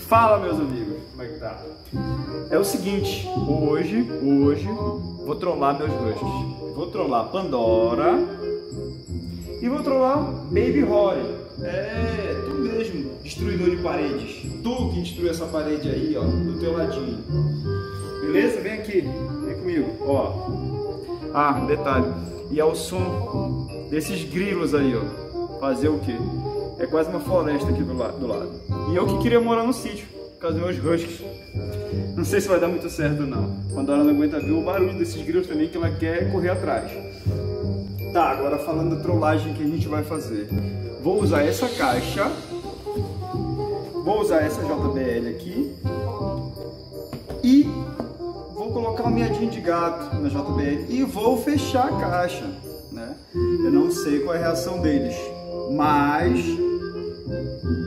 Fala, meus amigos, como é que tá? É o seguinte, hoje vou trollar meus gostos. Vou trollar Pandora e vou trollar Baby Rory. É, tu mesmo, destruidor de paredes. Tu que destruiu essa parede aí, ó, do teu ladinho. Beleza? Vem aqui, vem comigo, ó. Ah, detalhe, e é o som desses grilos aí, ó. Fazer o quê? É quase uma floresta aqui do lado. E eu que queria morar no sítio, por causa dos meus huskies. Não sei se vai dar muito certo não. Pandora não aguenta ver o barulho desses grilos também, que ela quer correr atrás. Tá, agora falando da trollagem que a gente vai fazer. Vou usar essa caixa. Vou usar essa JBL aqui. E vou colocar uma miadinha de gato na JBL. E vou fechar a caixa, né? Eu não sei qual é a reação deles, mas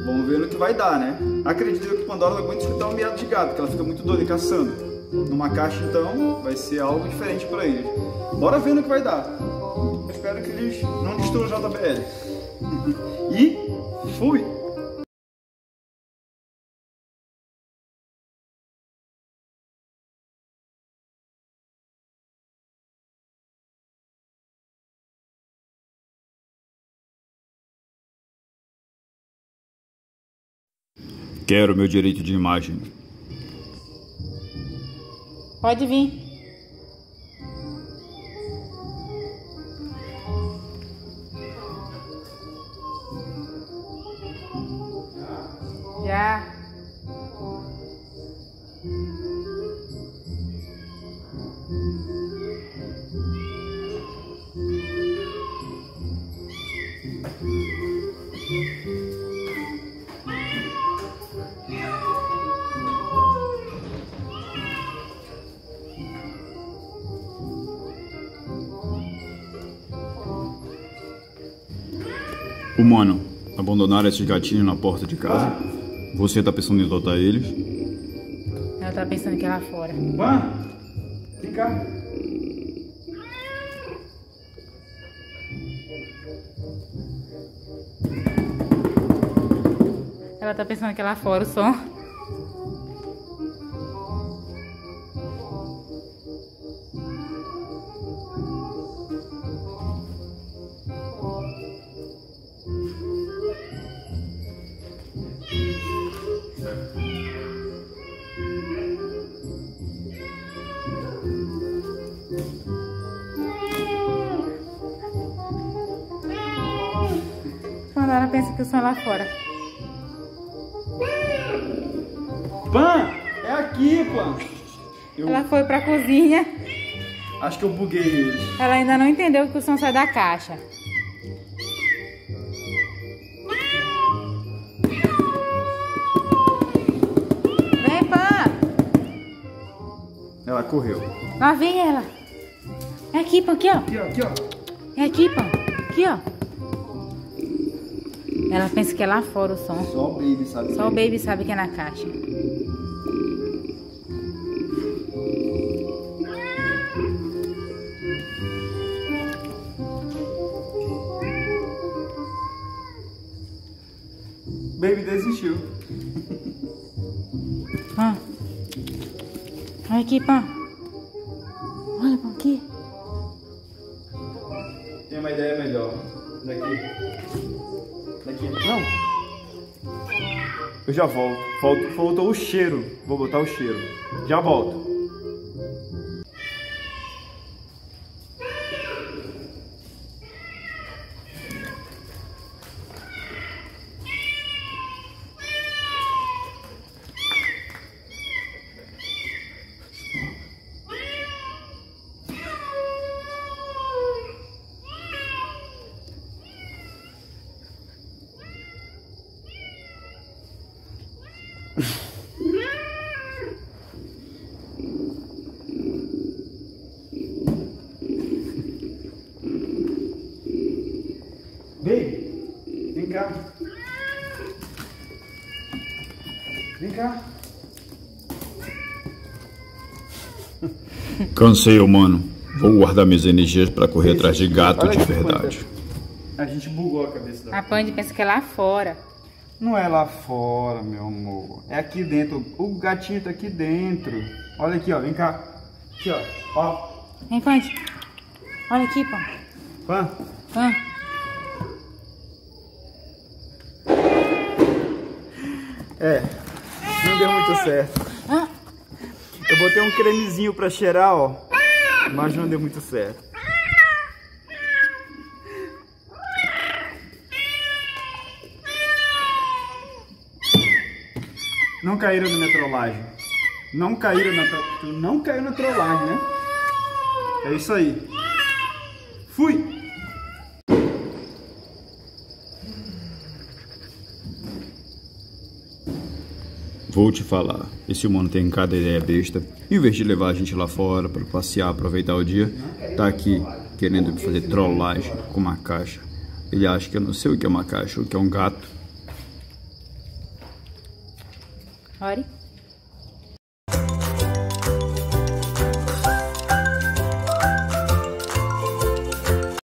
vamos ver no que vai dar, né? Acredito que Pandora não aguenta escutar um miado de gato, porque ela fica muito doida caçando. Numa caixa, então, vai ser algo diferente para eles. Bora ver no que vai dar. Eu espero que eles não destruam o JBL. E fui! Quero meu direito de imagem. Pode vir. Já. Humano, abandonar esses gatinhos na porta de casa. Você tá pensando em adotar eles? Ela tá pensando que é lá fora. Pan, vem cá. Ela tá pensando que é lá fora o som. Quando ela pensa que o som é lá fora. Pan, é aqui, Pan. Ela foi pra cozinha. Acho que eu buguei eles. Ela ainda não entendeu que o som sai da caixa. Vem, Pan. Ela correu. Lá vem ela. É aqui, Pan, aqui, ó. Aqui, ó, aqui, ó. É aqui, Pan. Aqui, ó. Ela pensa que é lá fora o som. Só o Baby sabe. Só o Baby sabe que é na caixa. Baby desistiu. Pan. Olha aqui, Pan. Olha, Pan, aqui. Tem uma ideia melhor. Daqui. Não. Eu já volto. Faltou o cheiro. Vou botar o cheiro. Já volto. Baby, vem cá. Vem cá. Cansei, humano. Vou guardar minhas energias para correr atrás de gato de verdade. A gente bugou a cabeça da... A Pandy pensa que é lá fora. Não é lá fora, meu amor. É aqui dentro. O gatinho tá aqui dentro. Olha aqui, ó. Vem cá. Aqui, ó. Ó. Vem, Pande. Olha aqui, Pã. Pã. Pã. É. Não deu muito certo. Ah. Eu botei um cremezinho pra cheirar, ó. Mas não deu muito certo. Não caíram na minha trollagem. Não caíram na trollagem. Não caiu na trollagem, né? É isso aí. Fui! Vou te falar, esse humano tem cada ideia besta. Em vez de levar a gente lá fora para passear, aproveitar o dia, tá aqui querendo fazer trollagem com uma caixa. Ele acha que eu não sei o que é uma caixa, o que é um gato. Ori.